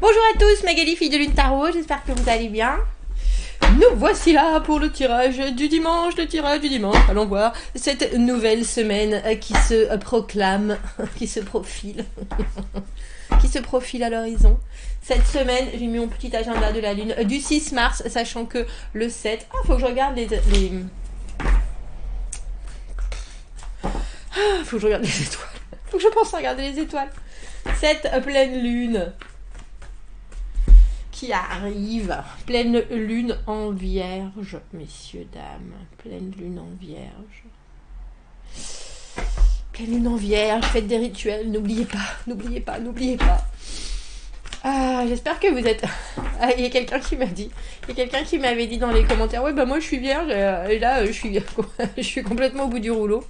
Bonjour à tous, Magali, fille de Lune Tarot, j'espère que vous allez bien. Nous voici là pour le tirage du dimanche, Allons voir cette nouvelle semaine qui se proclame, qui se profile, qui se profile à l'horizon. Cette semaine, j'ai mis mon petit agenda de la Lune du 6 mars, sachant que le 7... Ah, faut que je regarde faut que je regarde les étoiles. Faut que je pense à regarder les étoiles. Cette pleine lune qui arrive. Pleine lune en vierge, messieurs, dames. Pleine lune en vierge. Pleine lune en vierge, faites des rituels. N'oubliez pas. Ah, j'espère que vous êtes... Ah, il y a quelqu'un qui m'a dit... Il y a quelqu'un qui m'avait dit dans les commentaires, ouais, bah moi je suis vierge, et là je suis complètement au bout du rouleau.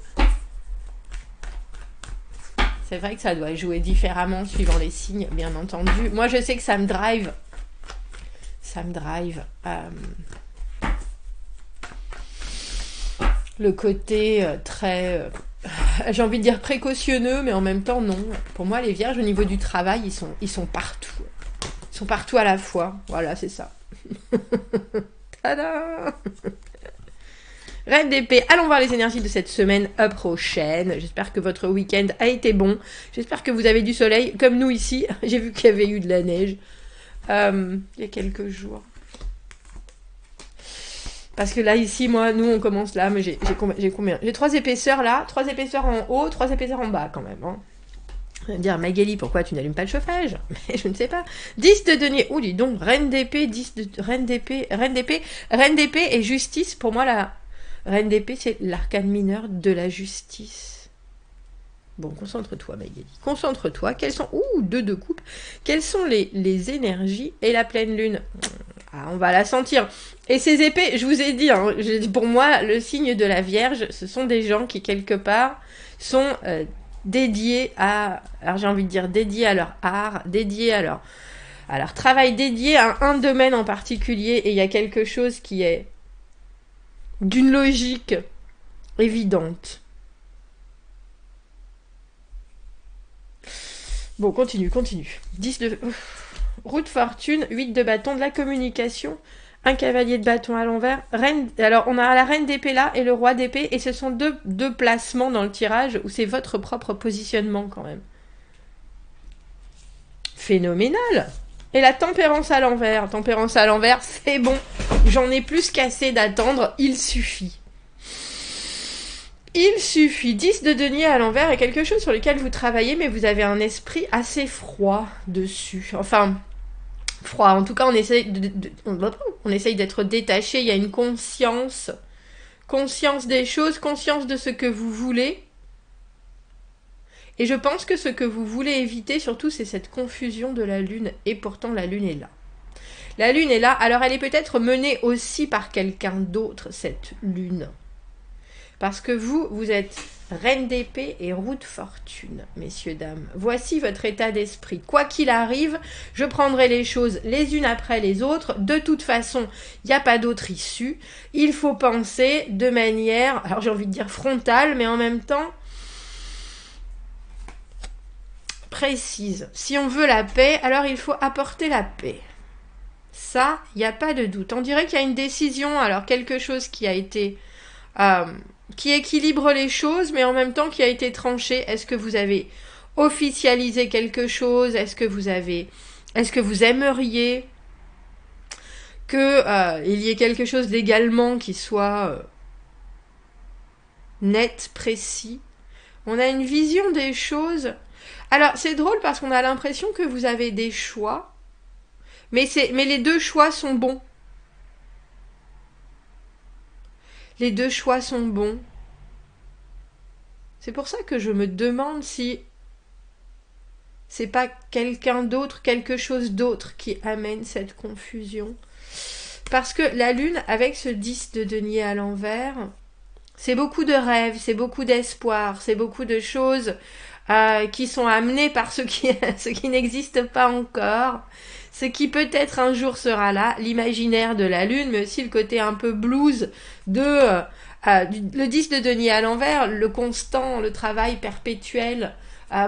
C'est vrai que ça doit jouer différemment suivant les signes, bien entendu. Moi, je sais que ça me drive. Le côté très... j'ai envie de dire précautionneux, mais en même temps, non. Pour moi, les vierges, au niveau du travail, ils sont partout. Ils sont partout à la fois. Voilà, c'est ça. Tada! Reine d'épée, allons voir les énergies de cette semaine prochaine. J'espère que votre week-end a été bon. J'espère que vous avez du soleil, comme nous ici. J'ai vu qu'il y avait eu de la neige il y a quelques jours. Parce que là, ici, nous, on commence là, mais j'ai combien? J'ai 3 épaisseurs là, 3 épaisseurs en haut, 3 épaisseurs en bas quand même. Hein. On va me dire, Magali, pourquoi tu n'allumes pas le chauffage? Mais je ne sais pas. 10 de denier. Oh, dis donc, reine d'épée, reine d'épée et justice. Pour moi, la reine d'épée, c'est l'arcane mineur de la justice. Bon, concentre-toi, Magali. Concentre-toi. Quelles sont... Ouh, 2 de coupe. Quelles sont les énergies et la pleine lune? Ah, on va la sentir. Et ces épées, je vous ai dit, hein, pour moi, le signe de la Vierge, ce sont des gens qui, quelque part, sont dédiés à... Alors, j'ai envie de dire dédiés à leur art, dédiés à leur travail, dédiés à un domaine en particulier. Et il y a quelque chose qui est d'une logique évidente. Bon, continue. 10 de... Roue de fortune, 8 de bâton, de la communication, un cavalier de bâton à l'envers. Alors, on a la reine d'épée là et le roi d'épée. Et ce sont deux placements dans le tirage où c'est votre propre positionnement quand même. Phénoménal. Et la tempérance à l'envers. Tempérance à l'envers, c'est bon. J'en ai plus qu'assez d'attendre. Il suffit. 10 de denier à l'envers est quelque chose sur lequel vous travaillez, mais vous avez un esprit assez froid dessus. Enfin, froid. En tout cas, on essaye d'être détaché. Il y a une conscience des choses, conscience de ce que vous voulez. Et je pense que ce que vous voulez éviter, surtout, c'est cette confusion de la lune. Et pourtant, la lune est là. La lune est là. Alors, elle est peut-être menée aussi par quelqu'un d'autre, cette lune. Parce que vous êtes reine d'épée et roue de fortune, messieurs, dames. Voici votre état d'esprit. Quoi qu'il arrive, je prendrai les choses les unes après les autres. De toute façon, il n'y a pas d'autre issue. Il faut penser de manière, alors j'ai envie de dire frontale, mais en même temps précise. Si on veut la paix, alors il faut apporter la paix. Ça, il n'y a pas de doute. On dirait qu'il y a une décision, alors quelque chose qui a été... qui équilibre les choses, mais en même temps qui a été tranché. Est-ce que vous avez officialisé quelque chose? Est-ce que vous aimeriez que il y ait quelque chose légalement qui soit net, précis? On a une vision des choses. Alors, c'est drôle parce qu'on a l'impression que vous avez des choix, mais les 2 choix sont bons. Les 2 choix sont bons. C'est pour ça que je me demande si c'est pas quelqu'un d'autre, quelque chose d'autre qui amène cette confusion. Parce que la lune, avec ce 10 de denier à l'envers, c'est beaucoup de rêves, c'est beaucoup d'espoir, c'est beaucoup de choses qui sont amenées par ce qui n'existe pas encore. Ce qui peut-être un jour sera là, l'imaginaire de la lune, mais aussi le côté un peu blues de le 10 de denier à l'envers, le constant, le travail perpétuel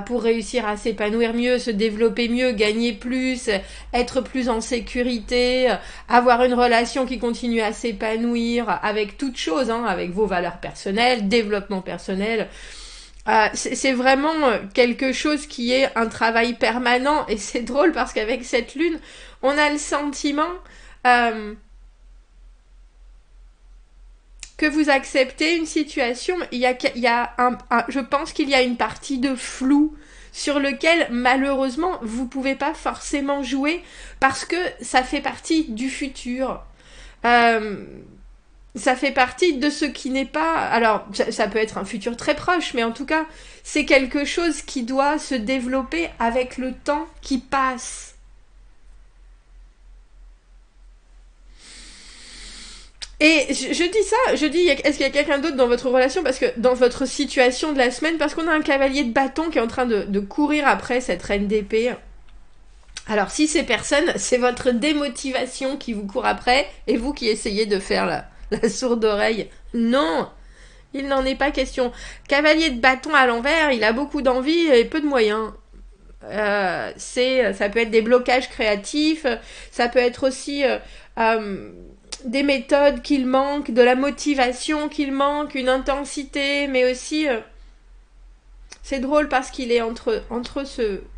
pour réussir à s'épanouir mieux, se développer mieux, gagner plus, être plus en sécurité, avoir une relation qui continue à s'épanouir avec toutes choses, hein, avec vos valeurs personnelles, développement personnel. C'est vraiment quelque chose qui est un travail permanent, et c'est drôle parce qu'avec cette lune, on a le sentiment que vous acceptez une situation, je pense qu'il y a une partie de flou sur lequel malheureusement vous pouvez pas forcément jouer parce que ça fait partie du futur. Ça fait partie de ce qui n'est pas... Alors, ça peut être un futur très proche, mais en tout cas, c'est quelque chose qui doit se développer avec le temps qui passe. Et je dis ça, est-ce qu'il y a quelqu'un d'autre dans votre relation, parce que dans votre situation de la semaine, parce qu'on a un cavalier de bâton qui est en train de courir après cette reine d'épée. Alors si ces personnes, c'est votre démotivation qui vous court après, et vous qui essayez de faire la sourde oreille. Non, il n'en est pas question. Cavalier de bâton à l'envers, il a beaucoup d'envie et peu de moyens. Ça peut être des blocages créatifs, ça peut être aussi... des méthodes qu'il manque, de la motivation qu'il manque, une intensité, mais aussi c'est drôle parce qu'il est entre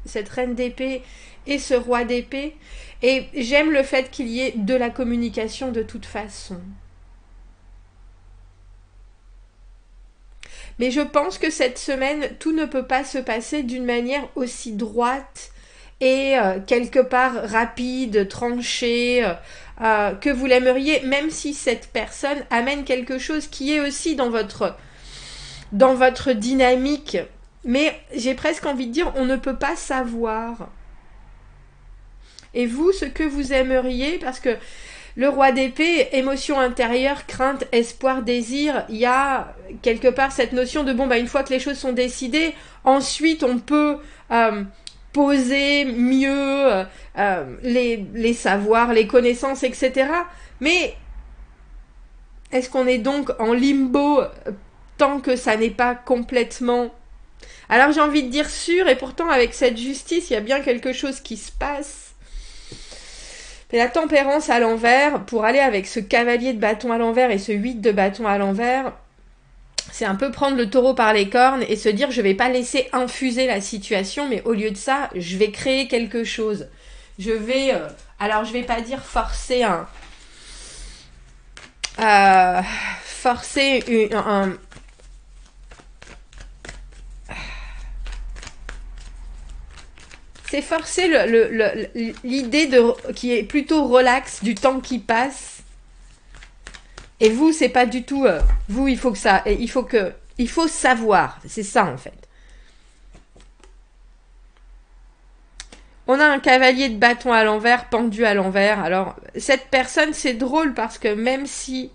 cette reine d'épée et ce roi d'épée, et j'aime le fait qu'il y ait de la communication de toute façon. Mais je pense que cette semaine, tout ne peut pas se passer d'une manière aussi droite et quelque part rapide, tranchée, que vous l'aimeriez, même si cette personne amène quelque chose qui est aussi dans votre dynamique. Mais j'ai presque envie de dire, on ne peut pas savoir. Et vous, ce que vous aimeriez, parce que le roi d'épée, émotion intérieure, crainte, espoir, désir, il y a quelque part cette notion de, une fois que les choses sont décidées, ensuite on peut... poser mieux les savoirs, les connaissances, etc. Mais est-ce qu'on est donc en limbo tant que ça n'est pas complètement... Alors j'ai envie de dire sûr, et pourtant avec cette justice, il y a bien quelque chose qui se passe. Mais la tempérance à l'envers, pour aller avec ce cavalier de bâton à l'envers et ce 8 de bâton à l'envers... C'est un peu prendre le taureau par les cornes et se dire je vais pas laisser infuser la situation, mais au lieu de ça, je vais créer quelque chose. Je vais, alors je vais pas dire forcer c'est forcer l'idée qui est plutôt relax du temps qui passe. Et vous, c'est pas du tout... vous, il faut savoir. C'est ça, en fait. On a un cavalier de bâton à l'envers, pendu à l'envers. Alors, cette personne, c'est drôle parce que même si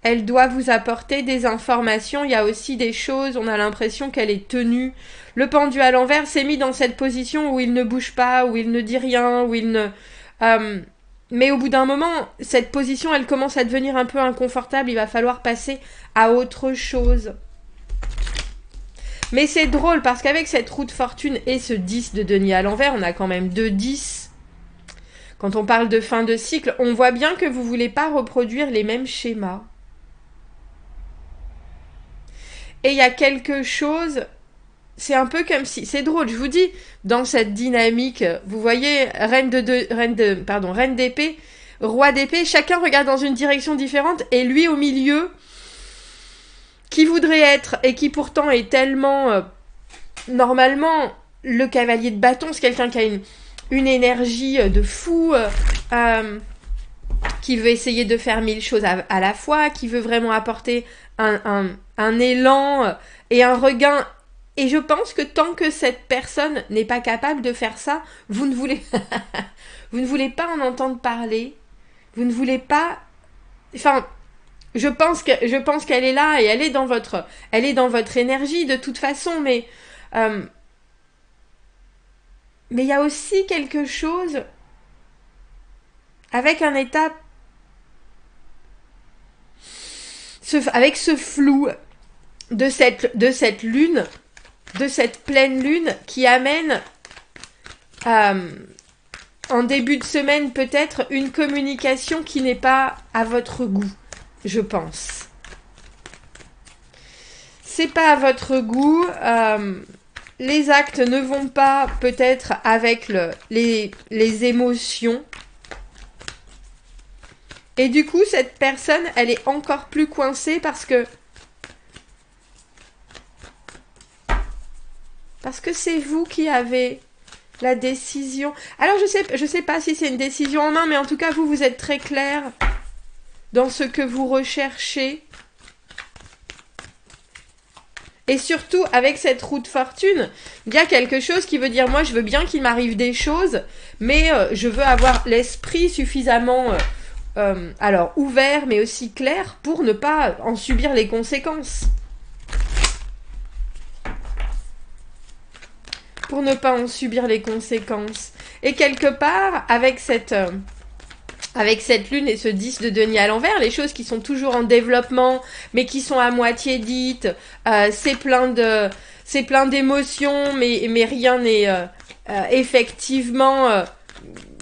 elle doit vous apporter des informations, il y a aussi des choses, on a l'impression qu'elle est tenue. Le pendu à l'envers s'est mis dans cette position où il ne bouge pas, où il ne dit rien, où il ne... mais au bout d'un moment, cette position, elle commence à devenir un peu inconfortable. Il va falloir passer à autre chose. Mais c'est drôle parce qu'avec cette roue de fortune et ce 10 de denier à l'envers, on a quand même 2 10. Quand on parle de fin de cycle, on voit bien que vous ne voulez pas reproduire les mêmes schémas. Et il y a quelque chose... C'est un peu comme si... C'est drôle, je vous dis, dans cette dynamique, vous voyez, reine d'épée, roi d'épée, chacun regarde dans une direction différente, et lui au milieu, qui voudrait être, et qui pourtant est tellement... normalement, le cavalier de bâton, c'est quelqu'un qui a une énergie de fou, qui veut essayer de faire 1000 choses à la fois, qui veut vraiment apporter un élan et un regain. Et je pense que tant que cette personne n'est pas capable de faire ça, vous ne voulez pas en entendre parler. Vous ne voulez pas... Enfin, je pense qu'elle est là et elle est dans votre énergie de toute façon, mais il y a aussi quelque chose avec un état... avec ce flou de cette lune... de cette pleine lune qui amène en début de semaine peut-être une communication qui n'est pas à votre goût, je pense. C'est pas à votre goût. Les actes ne vont pas peut-être avec les émotions. Et du coup, cette personne, elle est encore plus coincée parce que c'est vous qui avez la décision. Alors, je sais pas si c'est une décision en main, mais en tout cas, vous êtes très clair dans ce que vous recherchez. Et surtout, avec cette roue de fortune, il y a quelque chose qui veut dire, moi, je veux bien qu'il m'arrive des choses, mais je veux avoir l'esprit suffisamment, alors, ouvert, mais aussi clair, pour ne pas en subir les conséquences. Pour ne pas en subir les conséquences. Et quelque part, avec cette lune et ce 10 de denier à l'envers, les choses qui sont toujours en développement, mais qui sont à moitié dites, c'est plein d'émotions, mais rien n'est effectivement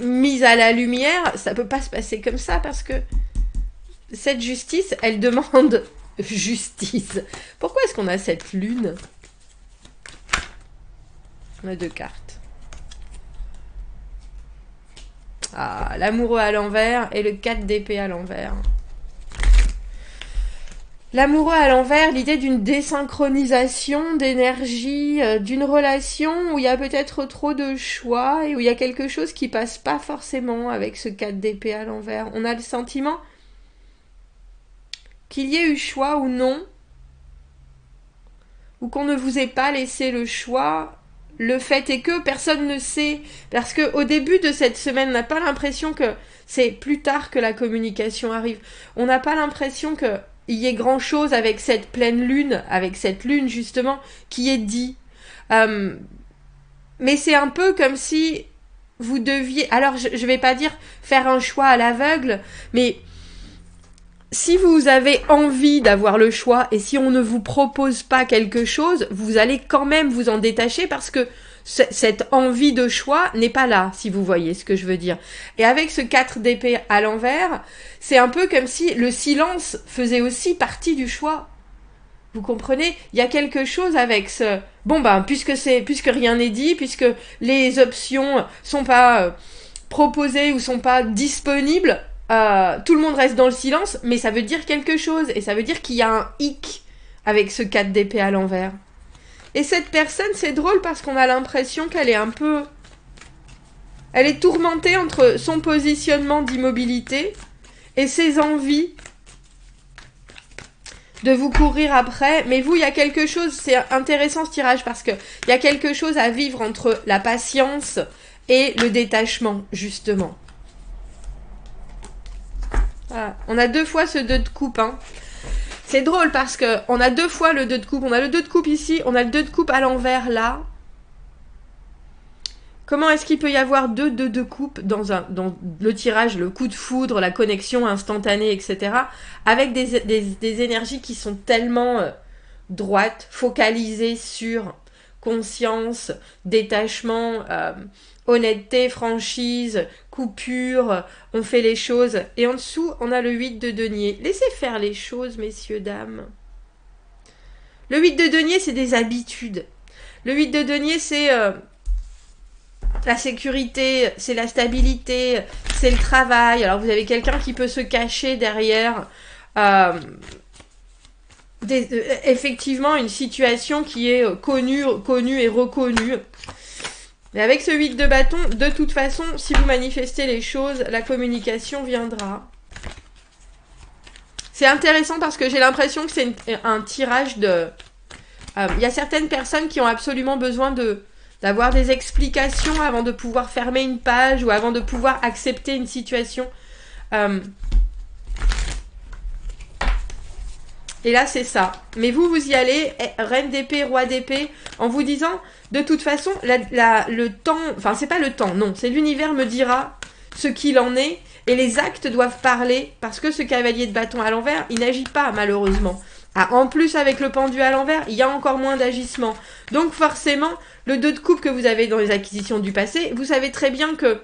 mis à la lumière. Ça peut pas se passer comme ça, parce que cette justice, elle demande justice. Pourquoi est-ce qu'on a cette lune ? On a 2 cartes. Ah, l'amoureux à l'envers et le 4 d'épée à l'envers. L'amoureux à l'envers, l'idée d'une désynchronisation d'énergie, d'une relation où il y a peut-être trop de choix et où il y a quelque chose qui passe pas forcément avec ce 4 d'épée à l'envers. On a le sentiment qu'il y ait eu choix ou non, ou qu'on ne vous ait pas laissé le choix. Le fait est que personne ne sait, parce qu'au début de cette semaine, on n'a pas l'impression que c'est plus tard que la communication arrive. On n'a pas l'impression qu'il y ait grand-chose avec cette pleine lune, avec cette lune justement, qui est dit. Mais c'est un peu comme si vous deviez... Alors, je ne vais pas dire faire un choix à l'aveugle, mais... Si vous avez envie d'avoir le choix et si on ne vous propose pas quelque chose, vous allez quand même vous en détacher parce que cette envie de choix n'est pas là, si vous voyez ce que je veux dire. Et avec ce 4 d'épée à l'envers, c'est un peu comme si le silence faisait aussi partie du choix. Vous comprenez ? Il y a quelque chose avec ce... Bon puisque rien n'est dit, puisque les options sont pas proposées ou sont pas disponibles, tout le monde reste dans le silence, mais ça veut dire quelque chose. Et ça veut dire qu'il y a un hic avec ce 4 d'épée à l'envers. Et cette personne, c'est drôle parce qu'on a l'impression qu'elle est un peu... Elle est tourmentée entre son positionnement d'immobilité et ses envies de vous courir après. Mais vous, il y a quelque chose... C'est intéressant ce tirage parce que il y a quelque chose à vivre entre la patience et le détachement, justement. Voilà. On a 2 fois ce 2 de coupe, hein. C'est drôle parce que on a 2 fois le 2 de coupe. On a le 2 de coupe ici, on a le 2 de coupe à l'envers là. Comment est-ce qu'il peut y avoir 2 de coupe dans le tirage, le coup de foudre, la connexion instantanée, etc. avec des énergies qui sont tellement droites, focalisées sur conscience, détachement, honnêteté, franchise, coupure, on fait les choses. Et en dessous, on a le 8 de denier. Laissez faire les choses, messieurs, dames. Le 8 de denier, c'est des habitudes. Le 8 de denier, c'est la sécurité, c'est la stabilité, c'est le travail. Alors, vous avez quelqu'un qui peut se cacher derrière effectivement une situation qui est connue et reconnue. Mais avec ce 8 de bâton, de toute façon, si vous manifestez les choses, la communication viendra. C'est intéressant parce que j'ai l'impression que c'est un tirage de... Il y a certaines personnes qui ont absolument besoin d'avoir des explications avant de pouvoir fermer une page ou avant de pouvoir accepter une situation. Et là, c'est ça. Mais vous y allez, reine d'épée, roi d'épée, en vous disant, de toute façon, le temps... Enfin, c'est pas le temps, non. C'est l'univers me dira ce qu'il en est. Et les actes doivent parler. Parce que ce cavalier de bâton à l'envers, il n'agit pas, malheureusement. Ah, en plus, avec le pendu à l'envers, il y a encore moins d'agissement. Donc forcément, le 2 de coupe que vous avez dans les acquisitions du passé, vous savez très bien que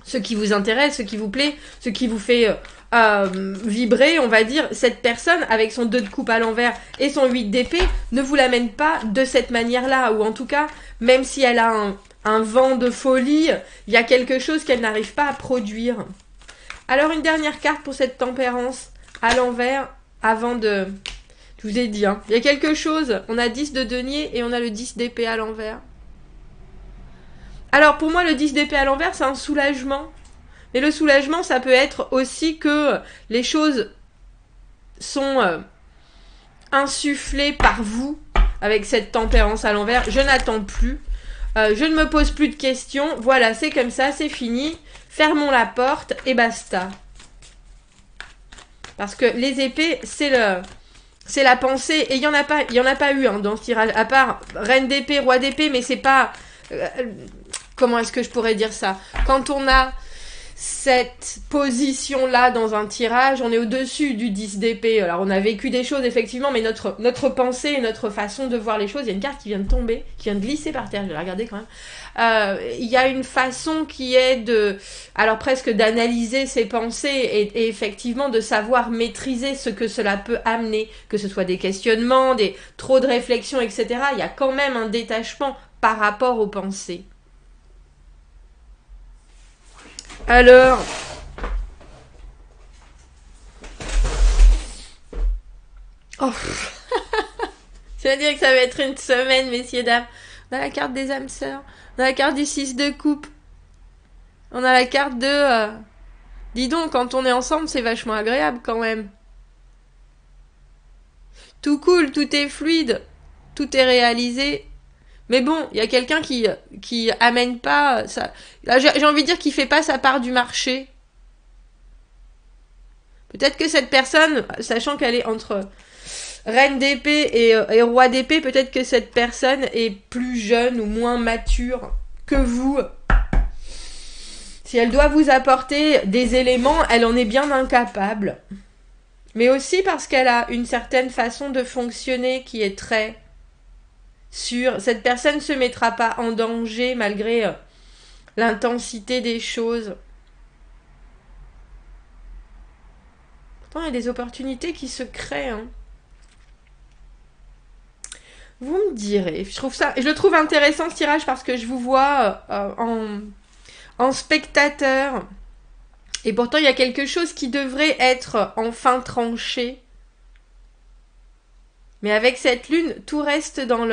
ce qui vous intéresse, ce qui vous plaît, ce qui vous fait vibrer, on va dire, cette personne avec son 2 de coupe à l'envers et son 8 d'épée ne vous l'amène pas de cette manière-là. Ou en tout cas, même si elle a un vent de folie, il y a quelque chose qu'elle n'arrive pas à produire. Alors une dernière carte pour cette tempérance à l'envers avant de... Je vous ai dit, hein, il y a quelque chose, on a 10 de denier et on a le 10 d'épée à l'envers. Alors pour moi le 10 d'épée à l'envers c'est un soulagement. Mais le soulagement ça peut être aussi que les choses sont insufflées par vous avec cette tempérance à l'envers. Je n'attends plus, je ne me pose plus de questions, voilà c'est comme ça, c'est fini. Fermons la porte et basta. Parce que les épées c'est la pensée et il y en a pas eu hein, dans ce tirage à part reine d'épée, roi d'épée, mais c'est pas comment est-ce que je pourrais dire ça? Quand on a cette position-là dans un tirage, on est au-dessus du 10 d'épée. Alors, on a vécu des choses, effectivement, mais notre pensée et notre façon de voir les choses, il y a une carte qui vient de tomber, qui vient de glisser par terre, je vais la regarder quand même. Il y a une façon qui est alors presque d'analyser ses pensées et effectivement de savoir maîtriser ce que cela peut amener, que ce soit des questionnements, trop de réflexions, etc. Il y a quand même un détachement par rapport aux pensées. Alors, oh. C'est-à-dire que ça va être une semaine, messieurs, dames. On a la carte des âmes sœurs, on a la carte du 6 de coupe, on a la carte de... Dis donc, quand on est ensemble, c'est vachement agréable quand même. Tout cool, tout est fluide, tout est réalisé. Mais bon, il y a quelqu'un qui amène pas ça. Là, j'ai envie de dire qu'il fait pas sa part du marché. Peut-être que cette personne, sachant qu'elle est entre reine d'épée et roi d'épée, peut-être que cette personne est plus jeune ou moins mature que vous. Si elle doit vous apporter des éléments, elle en est bien incapable. Mais aussi parce qu'elle a une certaine façon de fonctionner qui est très... Cette personne ne se mettra pas en danger malgré l'intensité des choses. Pourtant, il y a des opportunités qui se créent. Hein. Vous me direz. Je le trouve intéressant ce tirage parce que je vous vois en spectateur. Et pourtant, il y a quelque chose qui devrait être enfin tranché. Mais avec cette lune, tout reste dans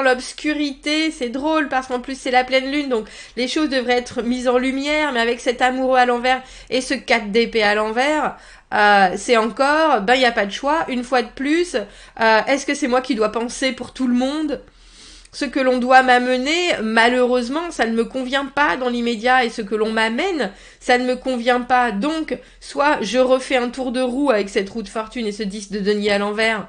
l'obscurité, c'est drôle parce qu'en plus c'est la pleine lune, donc les choses devraient être mises en lumière, mais avec cet amoureux à l'envers et ce 4 d'épée à l'envers, c'est encore, il n'y a pas de choix, une fois de plus, est-ce que c'est moi qui dois penser pour tout le monde ? Ce que l'on doit m'amener, malheureusement, ça ne me convient pas dans l'immédiat et ce que l'on m'amène, ça ne me convient pas. Donc, soit je refais un tour de roue avec cette roue de fortune et ce 10 de denier à l'envers,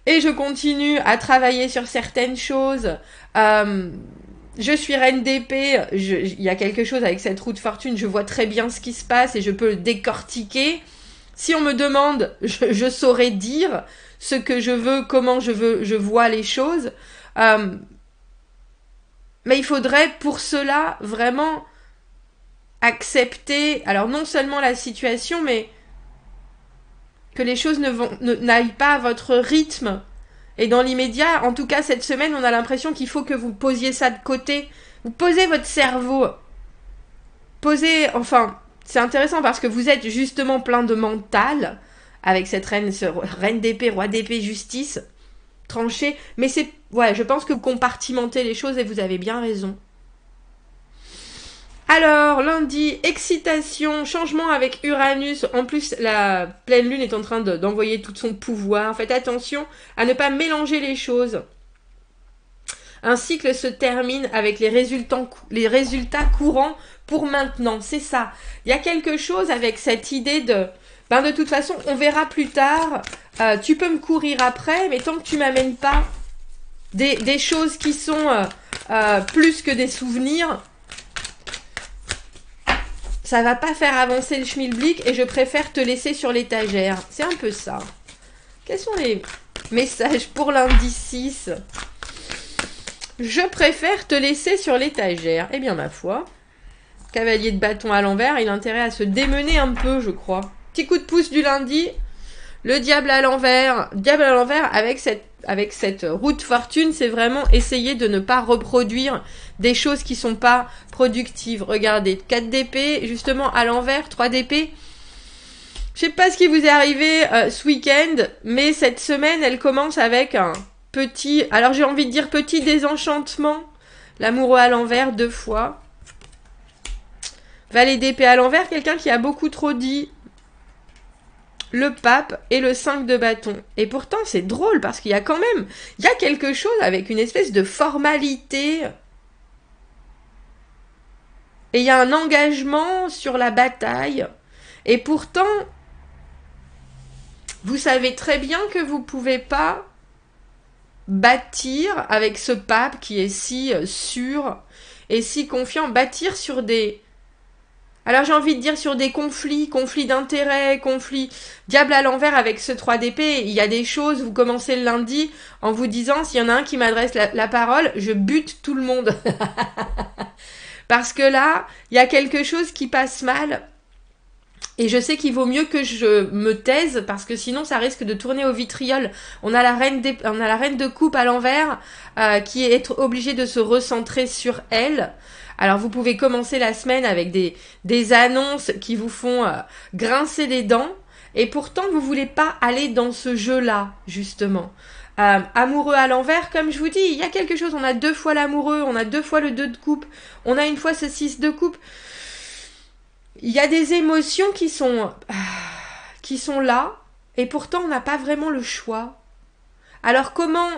et je continue à travailler sur certaines choses. Je suis reine d'épée, il y a quelque chose avec cette roue de fortune, je vois très bien ce qui se passe et je peux le décortiquer. Si on me demande, je saurais dire ce que je veux, comment je vois les choses. Mais il faudrait pour cela vraiment accepter, alors non seulement la situation, mais que les choses n'aillent pas à votre rythme. Et dans l'immédiat, en tout cas cette semaine, on a l'impression qu'il faut que vous posiez ça de côté. Vous posez votre cerveau. C'est intéressant parce que vous êtes justement plein de mental, avec cette reine d'épée, roi d'épée, justice, tranchée. Mais je pense que vous compartimentez les choses et vous avez bien raison. Alors, lundi, excitation, changement avec Uranus. En plus, la pleine lune est en train d'envoyer tout son pouvoir. Faites attention à ne pas mélanger les choses. Un cycle se termine avec les résultats courants pour maintenant. C'est ça. Il y a quelque chose avec cette idée de toute façon, on verra plus tard. Tu peux me courir après, mais tant que tu m'amènes pas des choses qui sont plus que des souvenirs... Ça va pas faire avancer le schmilblick et je préfère te laisser sur l'étagère. C'est un peu ça. Quels sont les messages pour lundi 6? Je préfère te laisser sur l'étagère. Eh bien, ma foi, cavalier de bâton à l'envers, il a intérêt à se démener un peu, je crois. Petit coup de pouce du lundi. Le diable à l'envers. Diable à l'envers avec cette roue de fortune, c'est vraiment essayer de ne pas reproduire des choses qui sont pas productives. Regardez, 4 d'épée, justement à l'envers, 3 d'épée. Je sais pas ce qui vous est arrivé ce week-end, mais cette semaine, elle commence avec un petit... Alors j'ai envie de dire petit désenchantement. L'amoureux à l'envers, 2 fois. Valet d'épée à l'envers, quelqu'un qui a beaucoup trop dit. Le pape et le 5 de bâton. Et pourtant, c'est drôle parce qu'il y a quand même... Il y a quelque chose avec une espèce de formalité. Et il y a un engagement sur la bataille. Et pourtant, vous savez très bien que vous ne pouvez pas bâtir avec ce pape qui est si sûr et si confiant. Bâtir sur des... Alors j'ai envie de dire sur des conflits d'intérêts, conflits diable à l'envers avec ce 3 d'épée. Il y a des choses, vous commencez le lundi en vous disant s'il y en a un qui m'adresse la parole, je bute tout le monde. Parce que là, il y a quelque chose qui passe mal. Et je sais qu'il vaut mieux que je me taise parce que sinon ça risque de tourner au vitriol. On a la reine de coupe à l'envers qui est obligée de se recentrer sur elle. Alors vous pouvez commencer la semaine avec des annonces qui vous font grincer des dents et pourtant vous voulez pas aller dans ce jeu-là justement. Amoureux à l'envers, comme je vous dis, il y a quelque chose, on a 2 fois l'amoureux, on a 2 fois le 2 de coupe, on a une fois ce 6 de coupe. Il y a des émotions qui sont là et pourtant on n'a pas vraiment le choix. Alors comment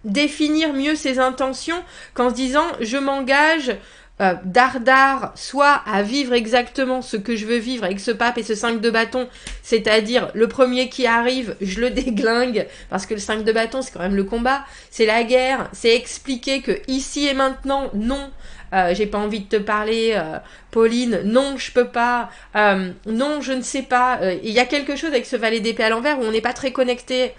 définir mieux ses intentions qu'en se disant je m'engage dardard soit à vivre exactement ce que je veux vivre avec ce pape et ce 5 de bâton, c'est-à-dire le premier qui arrive, je le déglingue, parce que le 5 de bâton c'est quand même le combat, c'est la guerre, c'est expliquer que ici et maintenant, non, j'ai pas envie de te parler, Pauline, non, je peux pas, non, je ne sais pas. Il y a quelque chose avec ce valet d'épée à l'envers où on n'est pas très connecté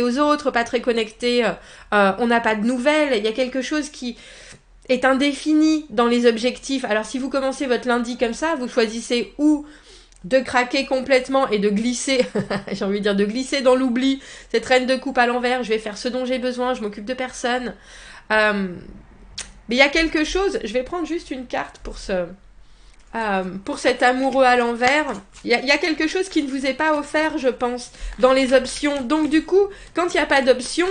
aux autres, pas très connecté, on n'a pas de nouvelles, il y a quelque chose qui est indéfini dans les objectifs. Alors si vous commencez votre lundi comme ça, vous choisissez ou de craquer complètement et de glisser, j'ai envie de dire de glisser dans l'oubli, cette reine de coupe à l'envers, je vais faire ce dont j'ai besoin, je m'occupe de personne. Mais il y a quelque chose, je vais prendre juste une carte pour cet amoureux à l'envers. Il y a quelque chose qui ne vous est pas offert, je pense, dans les options. Donc du coup, quand il n'y a pas d'option,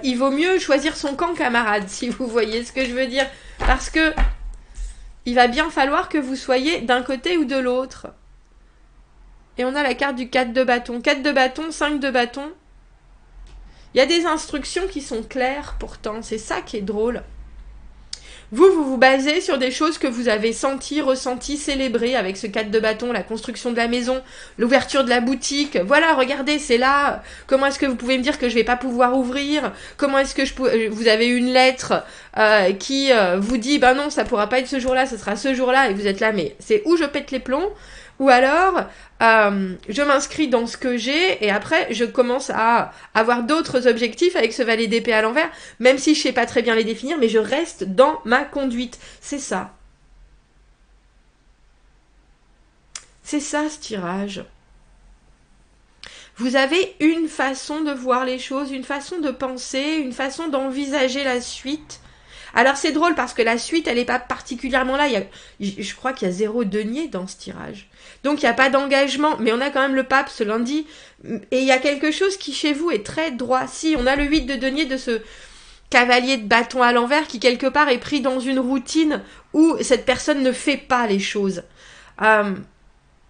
il vaut mieux choisir son camp, camarade, si vous voyez ce que je veux dire. Parce que il va bien falloir que vous soyez d'un côté ou de l'autre. Et on a la carte du 4 de bâton. 4 de bâton, 5 de bâton. Il y a des instructions qui sont claires pourtant. C'est ça qui est drôle. Vous vous basez sur des choses que vous avez senties, ressenties, célébrées avec ce 4 de bâton, la construction de la maison, l'ouverture de la boutique. Voilà, regardez, c'est là. Comment est-ce que vous pouvez me dire que je vais pas pouvoir ouvrir? Comment est-ce que vous avez une lettre qui vous dit, ben non, ça pourra pas être ce jour-là, ce sera ce jour-là, et vous êtes là, mais c'est où je pète les plombs? Ou alors, je m'inscris dans ce que j'ai et après, je commence à avoir d'autres objectifs avec ce valet d'épée à l'envers, même si je sais pas très bien les définir, mais je reste dans ma conduite. C'est ça. C'est ça, ce tirage. Vous avez une façon de voir les choses, une façon de penser, une façon d'envisager la suite. Alors c'est drôle parce que la suite, elle n'est pas particulièrement là. Je crois qu'il y a 0 denier dans ce tirage. Donc il n'y a pas d'engagement, mais on a quand même le pape ce lundi. Et il y a quelque chose qui chez vous est très droit. Si, on a le 8 de denier de ce cavalier de bâton à l'envers qui quelque part est pris dans une routine où cette personne ne fait pas les choses.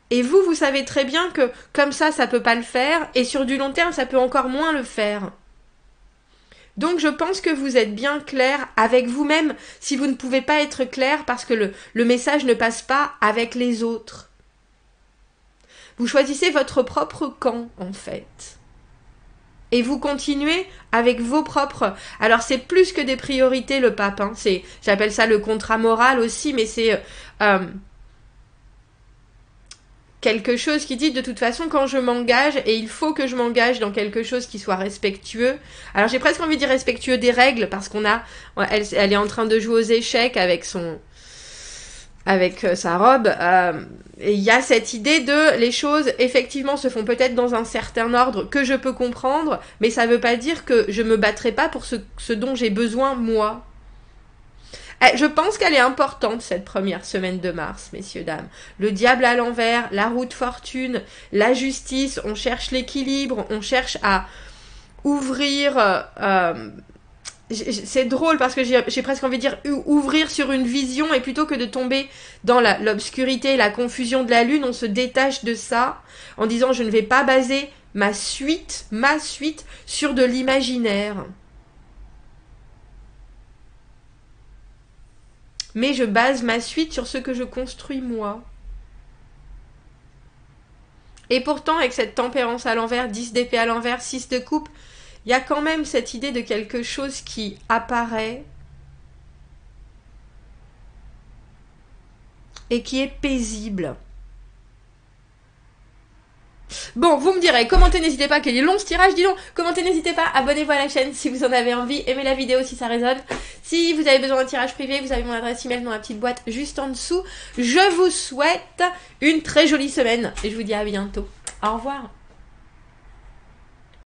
Et vous savez très bien que comme ça peut pas le faire. Et sur du long terme, ça peut encore moins le faire. Donc je pense que vous êtes bien clair avec vous-même si vous ne pouvez pas être clair parce que le message ne passe pas avec les autres. Vous choisissez votre propre camp en fait. Et vous continuez avec vos propres... Alors c'est plus que des priorités le pape. Hein. J'appelle ça le contrat moral aussi, mais c'est... quelque chose qui dit de toute façon quand je m'engage, et il faut que je m'engage dans quelque chose qui soit respectueux. Alors j'ai presque envie de dire respectueux des règles, parce elle est en train de jouer aux échecs avec sa robe, et il y a cette idée de les choses effectivement se font peut-être dans un certain ordre que je peux comprendre, mais ça veut pas dire que je me battrai pas pour ce dont j'ai besoin moi. Je pense qu'elle est importante cette première semaine de mars, messieurs, dames. Le diable à l'envers, la roue de fortune, la justice, on cherche l'équilibre, on cherche à ouvrir... c'est drôle parce que j'ai presque envie de dire ouvrir sur une vision, et plutôt que de tomber dans l'obscurité, la confusion de la lune, on se détache de ça en disant je ne vais pas baser ma suite sur de l'imaginaire. Mais je base ma suite sur ce que je construis moi. Et pourtant, avec cette tempérance à l'envers, 10 d'épée à l'envers, 6 de coupe, il y a quand même cette idée de quelque chose qui apparaît et qui est paisible. Bon, vous me direz, commentez, n'hésitez pas, qu'il est long ce tirage, dis donc, commentez, n'hésitez pas, abonnez-vous à la chaîne si vous en avez envie, aimez la vidéo si ça résonne. Si vous avez besoin d'un tirage privé, vous avez mon adresse email dans la petite boîte juste en dessous. Je vous souhaite une très jolie semaine et je vous dis à bientôt. Au revoir.